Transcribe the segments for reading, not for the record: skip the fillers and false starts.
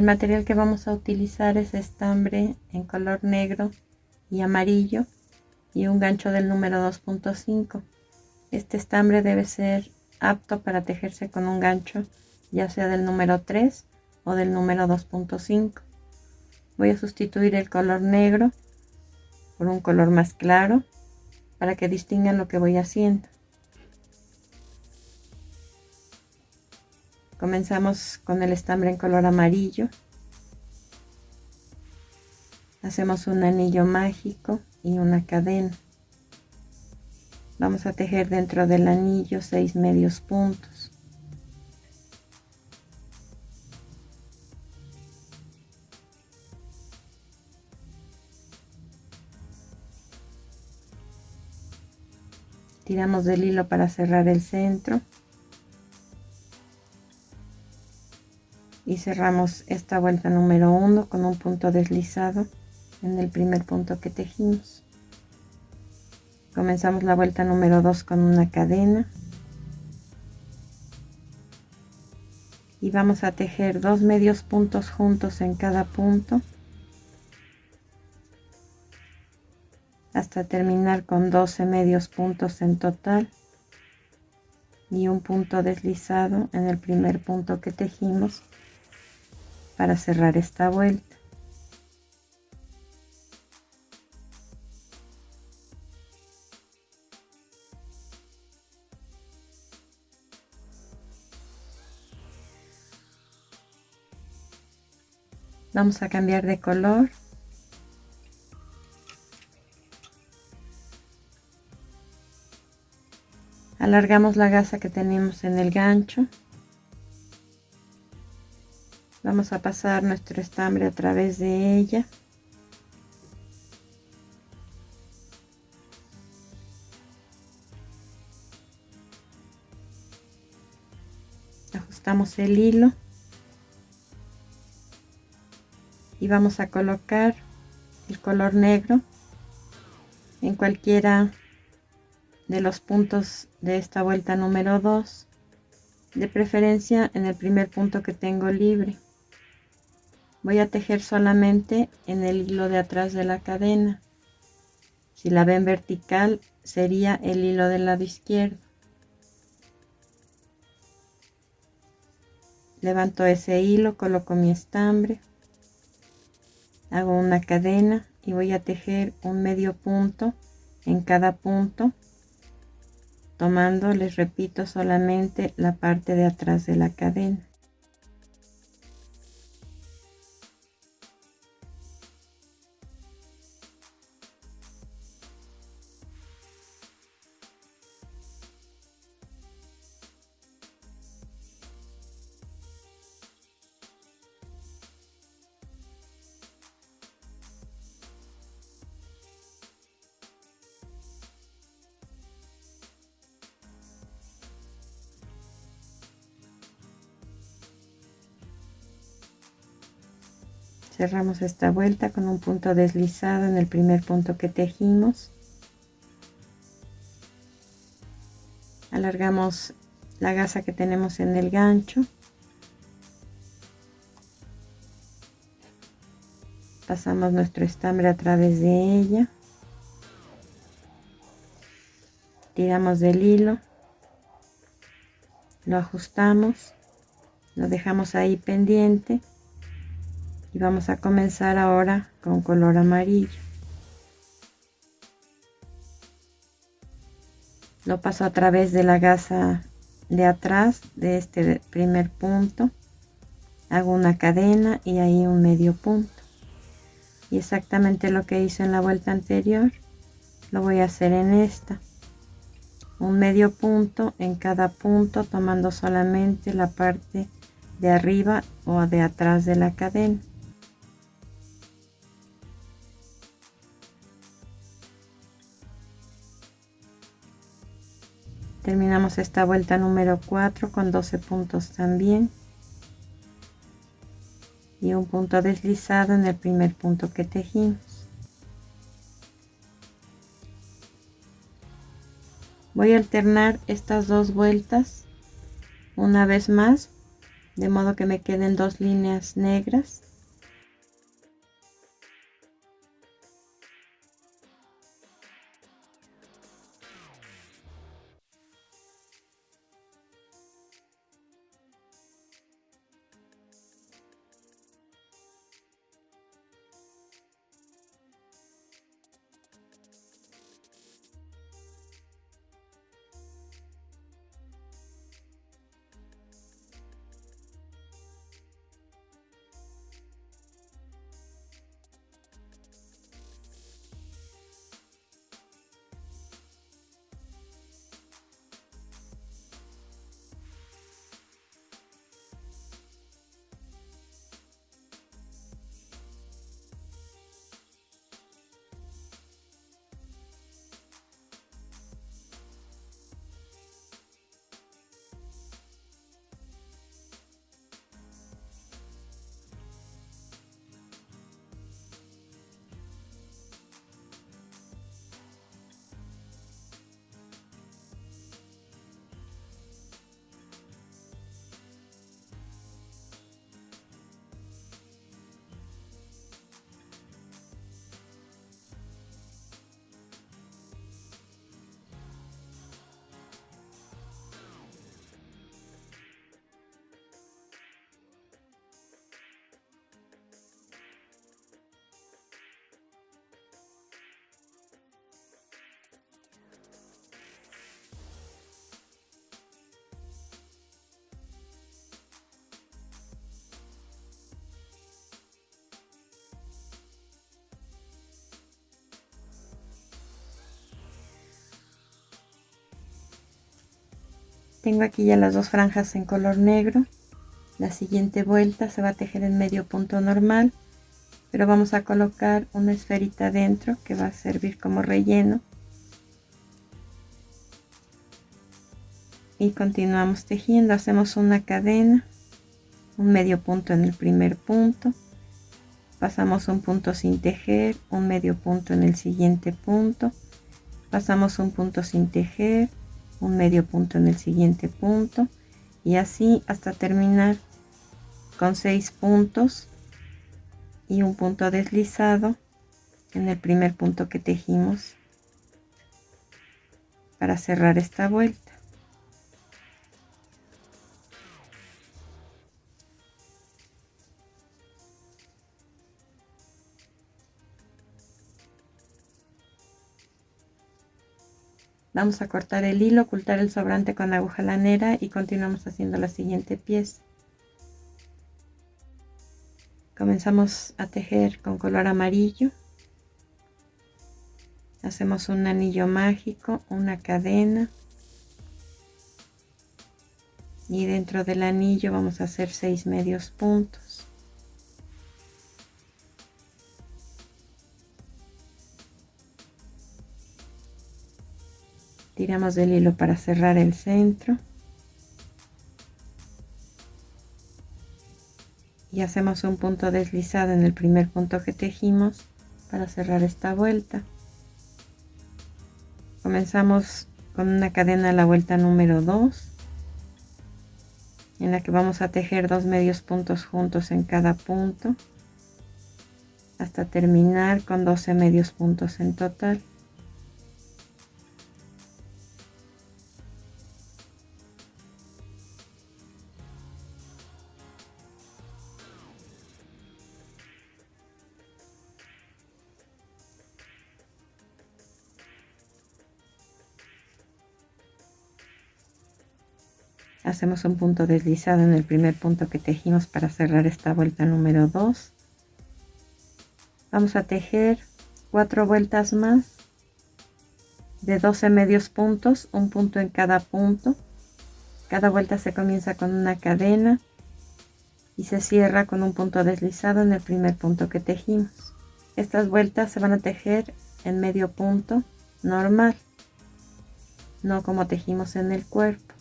El material que vamos a utilizar es estambre en color negro y amarillo y un gancho del número 2.5. Este estambre debe ser apto para tejerse con un gancho ya sea del número 3 o del número 2.5. Voy a sustituir el color negro por un color más claro para que distingan lo que voy haciendo. Comenzamos con el estambre en color amarillo. Hacemos un anillo mágico y una cadena. Vamos a tejer dentro del anillo 6 medios puntos. Tiramos del hilo para cerrar el centro y cerramos esta vuelta número 1 con un punto deslizado en el primer punto que tejimos. Comenzamos la vuelta número 2 con una cadena y vamos a tejer 2 medios puntos juntos en cada punto hasta terminar con 12 medios puntos en total y un punto deslizado en el primer punto que tejimos para cerrar esta vuelta. Vamos a cambiar de color. Alargamos la gasa que tenemos en el gancho. Vamos a pasar nuestro estambre a través de ella. Ajustamos el hilo. Y vamos a colocar el color negro en cualquiera de los puntos de esta vuelta número 2, de preferencia en el primer punto que tengo libre. Voy a tejer solamente en el hilo de atrás de la cadena. Si la ven vertical sería el hilo del lado izquierdo. Levanto ese hilo, coloco mi estambre, hago una cadena y voy a tejer un medio punto en cada punto, tomando, les repito, solamente la parte de atrás de la cadena. Cerramos esta vuelta con un punto deslizado en el primer punto que tejimos. Alargamos la gasa que tenemos en el gancho. Pasamos nuestro estambre a través de ella. Tiramos del hilo. Lo ajustamos. Lo dejamos ahí pendiente. Y vamos a comenzar ahora con color amarillo. Lo paso a través de la gasa de atrás de este primer punto. Hago una cadena y ahí un medio punto. Y exactamente lo que hice en la vuelta anterior, lo voy a hacer en esta. Un medio punto en cada punto, tomando solamente la parte de arriba o de atrás de la cadena. Terminamos esta vuelta número 4 con 12 puntos también y un punto deslizado en el primer punto que tejimos. Voy a alternar estas dos vueltas una vez más de modo que me queden 2 líneas negras. Tengo aquí ya las 2 franjas en color negro. La siguiente vuelta se va a tejer en medio punto normal, pero vamos a colocar una esferita dentro que va a servir como relleno. Y continuamos tejiendo. Hacemos una cadena, un medio punto en el primer punto, pasamos un punto sin tejer, un medio punto en el siguiente punto, pasamos un punto sin tejer, un medio punto en el siguiente punto, y así hasta terminar con 6 puntos y un punto deslizado en el primer punto que tejimos para cerrar esta vuelta. Vamos a cortar el hilo, ocultar el sobrante con aguja lanera y continuamos haciendo la siguiente pieza. Comenzamos a tejer con color amarillo. Hacemos un anillo mágico, una cadena, y dentro del anillo vamos a hacer 6 medios puntos. Tiramos del hilo para cerrar el centro y hacemos un punto deslizado en el primer punto que tejimos para cerrar esta vuelta. Comenzamos con una cadena a la vuelta número 2, en la que vamos a tejer 2 medios puntos juntos en cada punto hasta terminar con 12 medios puntos en total. Hacemos un punto deslizado en el primer punto que tejimos para cerrar esta vuelta número 2. Vamos a tejer 4 vueltas más de 12 medios puntos, un punto en cada punto. Cada vuelta se comienza con una cadena y se cierra con un punto deslizado en el primer punto que tejimos. Estas vueltas se van a tejer en medio punto normal, no como tejimos en el cuerpo.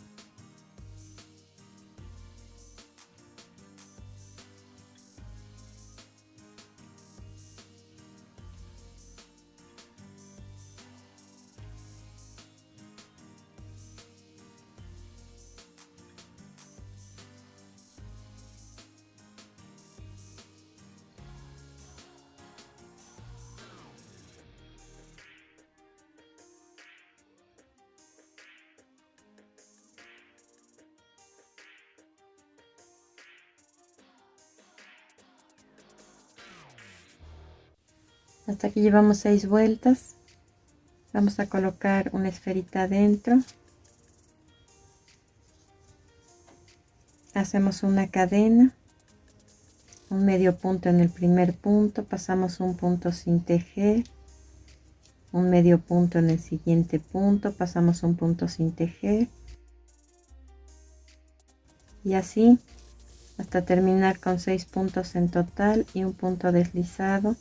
Hasta aquí llevamos 6 vueltas. Vamos a colocar una esferita adentro. Hacemos una cadena, un medio punto en el primer punto, pasamos un punto sin tejer, un medio punto en el siguiente punto, pasamos un punto sin tejer, y así hasta terminar con 6 puntos en total y un punto deslizado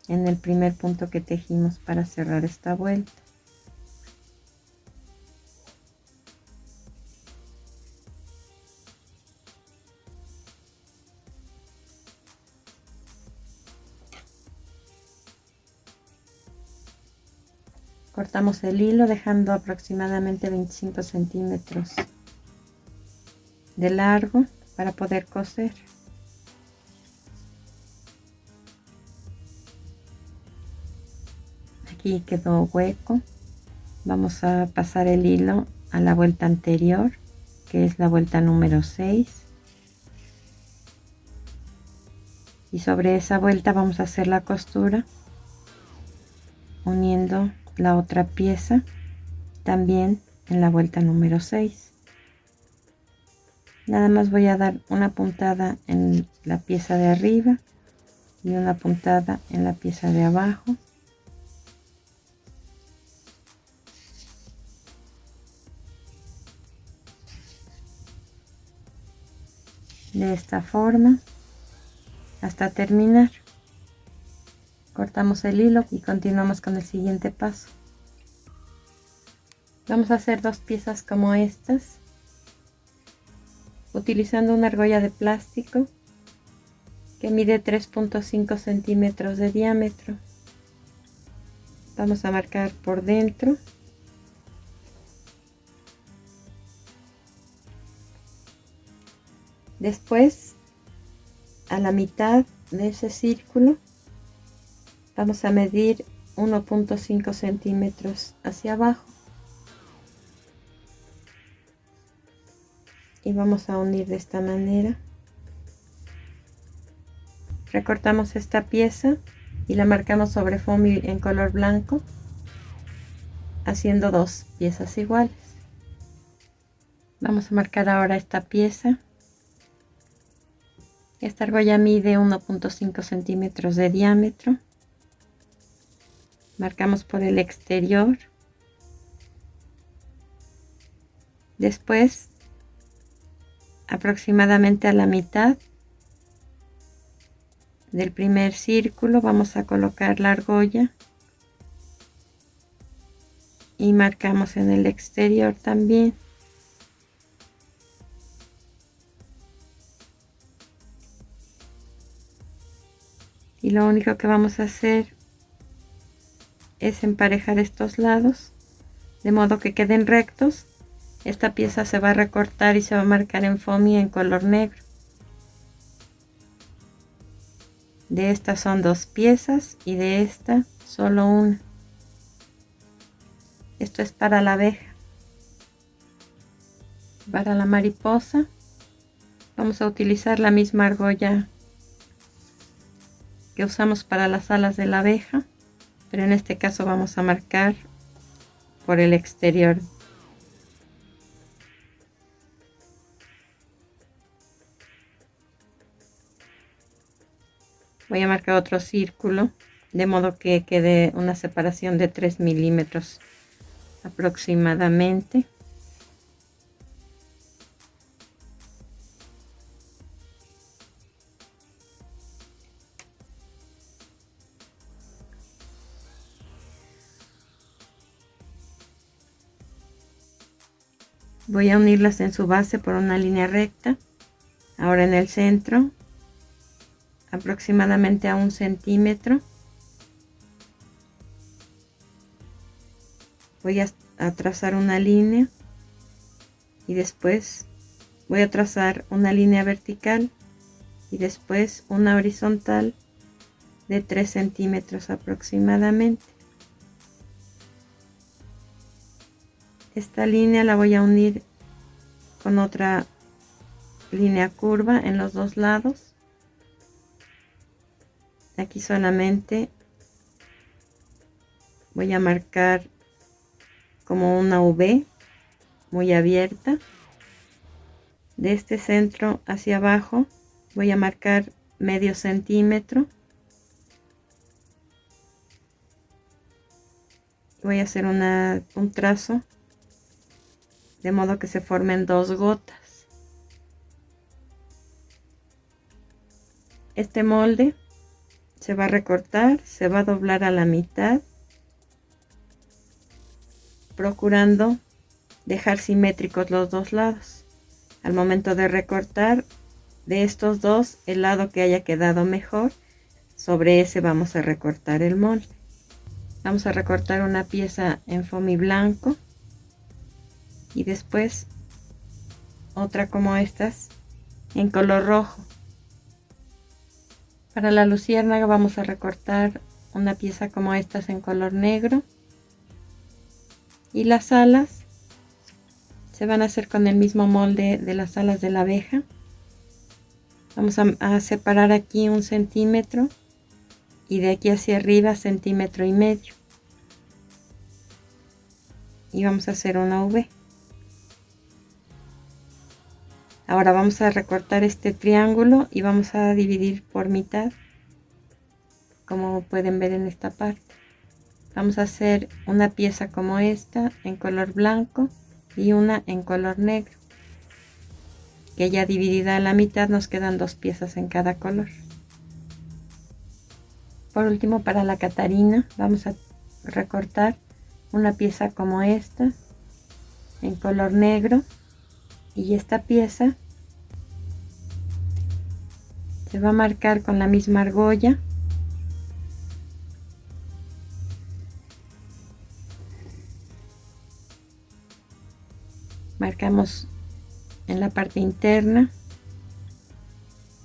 en el primer punto que tejimos para cerrar esta vuelta. Cortamos el hilo dejando aproximadamente 25 centímetros de largo para poder coser. Aquí quedó hueco. Vamos a pasar el hilo a la vuelta anterior, que es la vuelta número 6, y sobre esa vuelta vamos a hacer la costura uniendo la otra pieza también en la vuelta número 6. Nada más voy a dar una puntada en la pieza de arriba y una puntada en la pieza de abajo. De esta forma hasta terminar. Cortamos el hilo y continuamos con el siguiente paso. Vamos a hacer 2 piezas como estas, utilizando una argolla de plástico que mide 3.5 centímetros de diámetro. Vamos a marcar por dentro. Después, a la mitad de ese círculo, vamos a medir 1.5 centímetros hacia abajo y vamos a unir de esta manera. Recortamos esta pieza y la marcamos sobre foamy en color blanco, haciendo 2 piezas iguales. Vamos a marcar ahora esta pieza. Esta argolla mide 1.5 centímetros de diámetro. Marcamos por el exterior. Después, aproximadamente a la mitad del primer círculo, vamos a colocar la argolla y marcamos en el exterior también. Y lo único que vamos a hacer es emparejar estos lados de modo que queden rectos. Esta pieza se va a recortar y se va a marcar en foamy en color negro. De estas son 2 piezas y de esta solo una. Esto es para la abeja. Para la mariposa vamos a utilizar la misma argolla que usamos para las alas de la abeja, pero en este caso vamos a marcar por el exterior. Voy a marcar otro círculo de modo que quede una separación de 3 milímetros aproximadamente. Voy a unirlas en su base por una línea recta. Ahora en el centro, aproximadamente a 1 centímetro, voy a trazar una línea y después voy a trazar una línea vertical y después una horizontal de 3 centímetros aproximadamente. Esta línea la voy a unir con otra línea curva en los 2 lados. Aquí solamente voy a marcar como una V muy abierta. De este centro hacia abajo voy a marcar medio centímetro. Voy a hacer un trazo de modo que se formen dos gotas. Este molde se va a recortar, se va a doblar a la mitad, procurando dejar simétricos los dos lados. Al momento de recortar, de estos dos, el lado que haya quedado mejor, sobre ese vamos a recortar el molde. Vamos a recortar una pieza en foamy blanco y después otra como estas en color rojo. Para la luciérnaga vamos a recortar una pieza como estas en color negro y las alas se van a hacer con el mismo molde de las alas de la abeja. Vamos a separar aquí 1 centímetro y de aquí hacia arriba 1,5 centímetros y vamos a hacer una V. Ahora vamos a recortar este triángulo y vamos a dividir por mitad, como pueden ver en esta parte. Vamos a hacer una pieza como esta en color blanco y una en color negro, que ya dividida a la mitad nos quedan dos piezas en cada color. Por último, para la Catarina vamos a recortar una pieza como esta en color negro y esta pieza se va a marcar con la misma argolla. Marcamos en la parte interna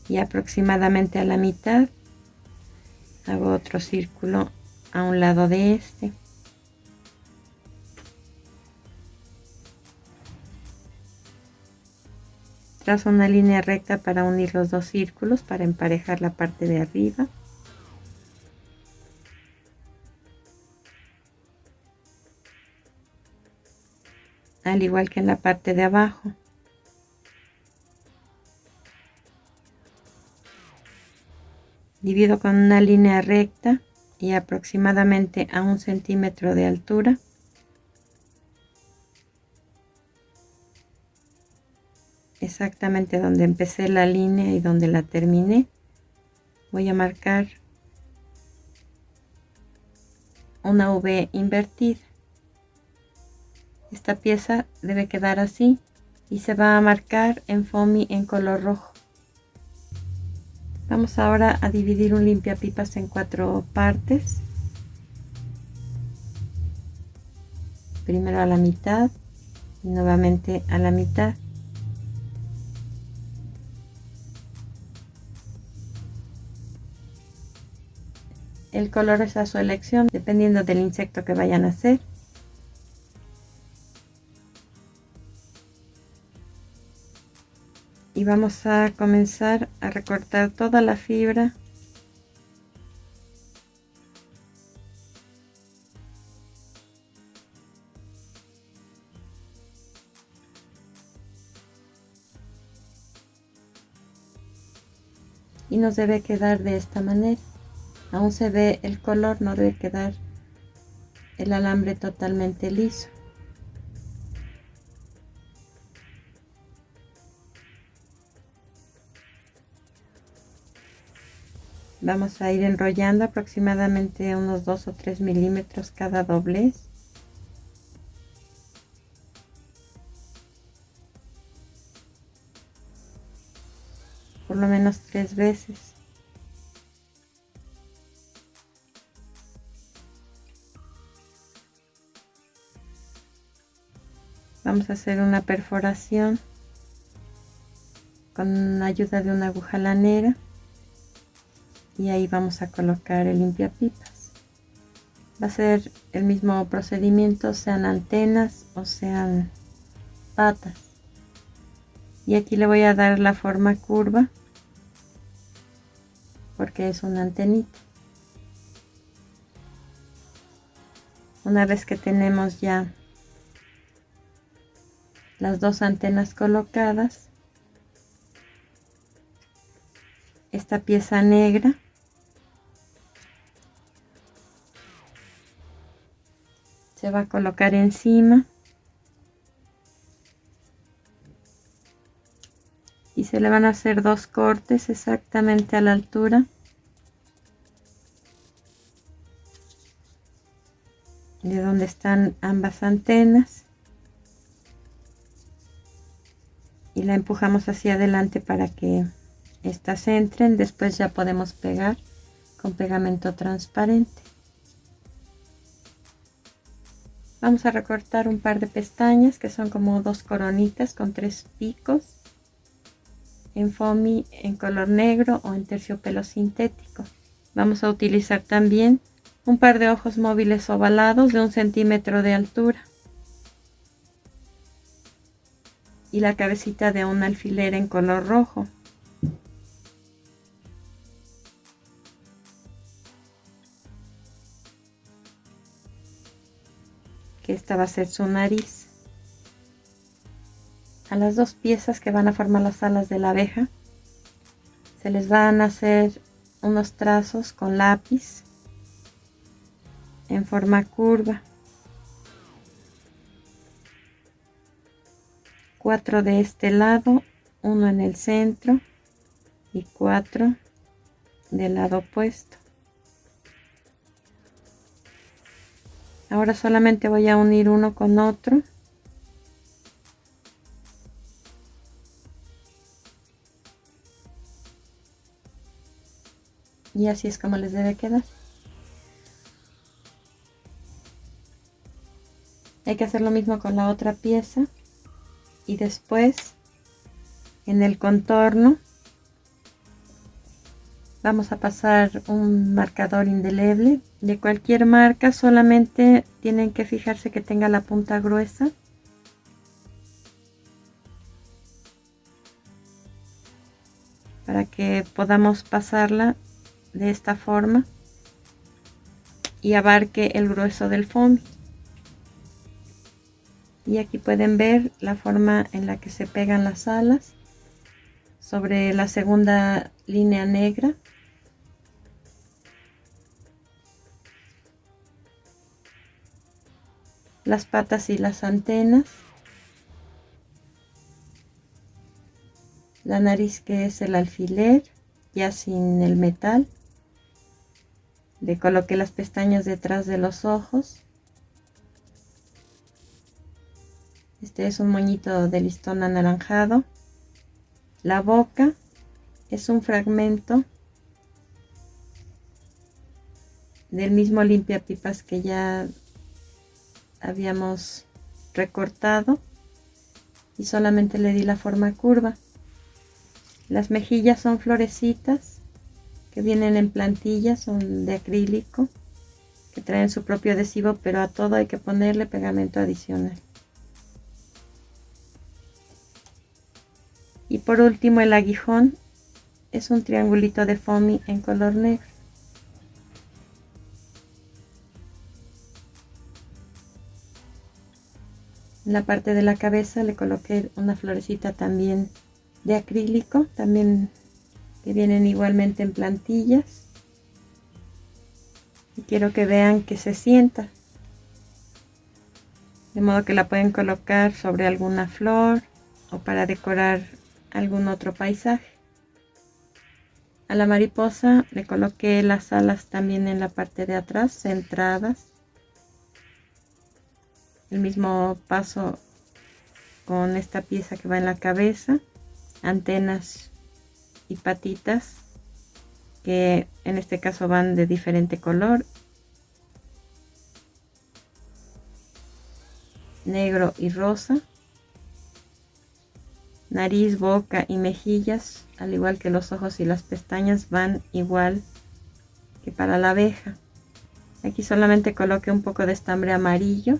y aproximadamente a la mitad hago otro círculo a un lado de este. Trazo una línea recta para unir los dos círculos para emparejar la parte de arriba. Al igual que en la parte de abajo. Divido con una línea recta y aproximadamente a 1 centímetro de altura. Exactamente donde empecé la línea y donde la terminé. Voy a marcar una V invertida. Esta pieza debe quedar así y se va a marcar en foamy en color rojo. Vamos ahora a dividir un limpiapipas en 4 partes. Primero a la mitad y nuevamente a la mitad. El color es a su elección, dependiendo del insecto que vayan a hacer. Y vamos a comenzar a recortar toda la fibra. Y nos debe quedar de esta manera. Aún se ve el color, no debe quedar el alambre totalmente liso. Vamos a ir enrollando aproximadamente unos 2 o 3 milímetros cada doblez. Por lo menos 3 veces. Vamos a hacer una perforación con ayuda de una aguja lanera y ahí vamos a colocar el limpiapipas. Va a ser el mismo procedimiento, sean antenas o sean patas. Y aquí le voy a dar la forma curva porque es una antenita. Una vez que tenemos ya las dos antenas colocadas, esta pieza negra se va a colocar encima y se le van a hacer dos cortes exactamente a la altura de donde están ambas antenas, y la empujamos hacia adelante para que estas entren. Después ya podemos pegar con pegamento transparente. Vamos a recortar un par de pestañas que son como dos coronitas con 3 picos en foamy en color negro o en terciopelo sintético. Vamos a utilizar también un par de ojos móviles ovalados de 1 centímetro de altura y la cabecita de un alfiler en color rojo. Que esta va a ser su nariz. A las dos piezas que van a formar las alas de la abeja se les van a hacer unos trazos con lápiz en forma curva. 4 de este lado, 1 en el centro y 4 del lado opuesto. Ahora solamente voy a unir uno con otro. Y así es como les debe quedar. Hay que hacer lo mismo con la otra pieza. Y después, en el contorno, vamos a pasar un marcador indeleble de cualquier marca. Solamente tienen que fijarse que tenga la punta gruesa. Para que podamos pasarla de esta forma y abarque el grueso del foamy. Y aquí pueden ver la forma en la que se pegan las alas sobre la segunda línea negra. Las patas y las antenas. La nariz, que es el alfiler, ya sin el metal. Le coloqué las pestañas detrás de los ojos. Este es un moñito de listón anaranjado. La boca es un fragmento del mismo limpiapipas que ya habíamos recortado y solamente le di la forma curva. Las mejillas son florecitas que vienen en plantillas, son de acrílico, que traen su propio adhesivo, pero a todo hay que ponerle pegamento adicional. Y por último, el aguijón es un triangulito de foamy en color negro. En la parte de la cabeza le coloqué una florecita también de acrílico, también que vienen igualmente en plantillas. Y quiero que vean que se sienta, de modo que la pueden colocar sobre alguna flor o para decorar algún otro paisaje. A la mariposa le coloqué las alas también en la parte de atrás, centradas. El mismo paso con esta pieza que va en la cabeza, antenas y patitas, que en este caso van de diferente color, negro y rosa. Nariz, boca y mejillas, al igual que los ojos y las pestañas, van igual que para la abeja. Aquí solamente coloqué un poco de estambre amarillo,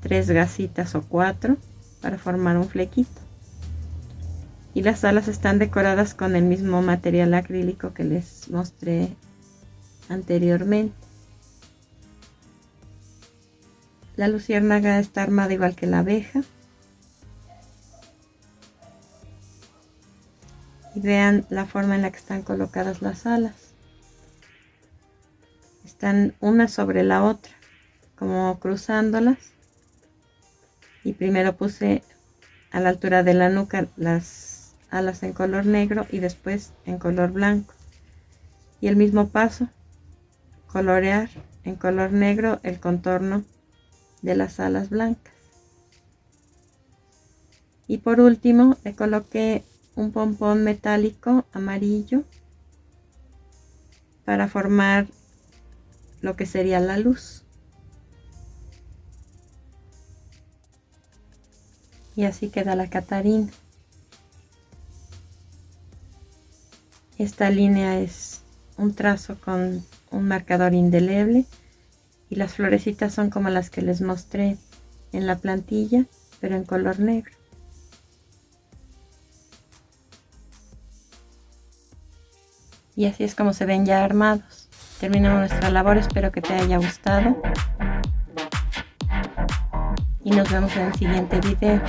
3 gasitas o 4 para formar un flequito. Y las alas están decoradas con el mismo material acrílico que les mostré anteriormente. La luciérnaga está armada igual que la abeja. Y vean la forma en la que están colocadas las alas. Están una sobre la otra, como cruzándolas. Y primero puse a la altura de la nuca las alas en color negro y después en color blanco. Y el mismo paso, colorear en color negro el contorno de las alas blancas. Y por último le coloqué un pompón metálico amarillo para formar lo que sería la luz. Y así queda la Catarina. Esta línea es un trazo con un marcador indeleble y las florecitas son como las que les mostré en la plantilla, pero en color negro. Y así es como se ven ya armados. Terminamos nuestra labor, espero que te haya gustado y nos vemos en el siguiente video.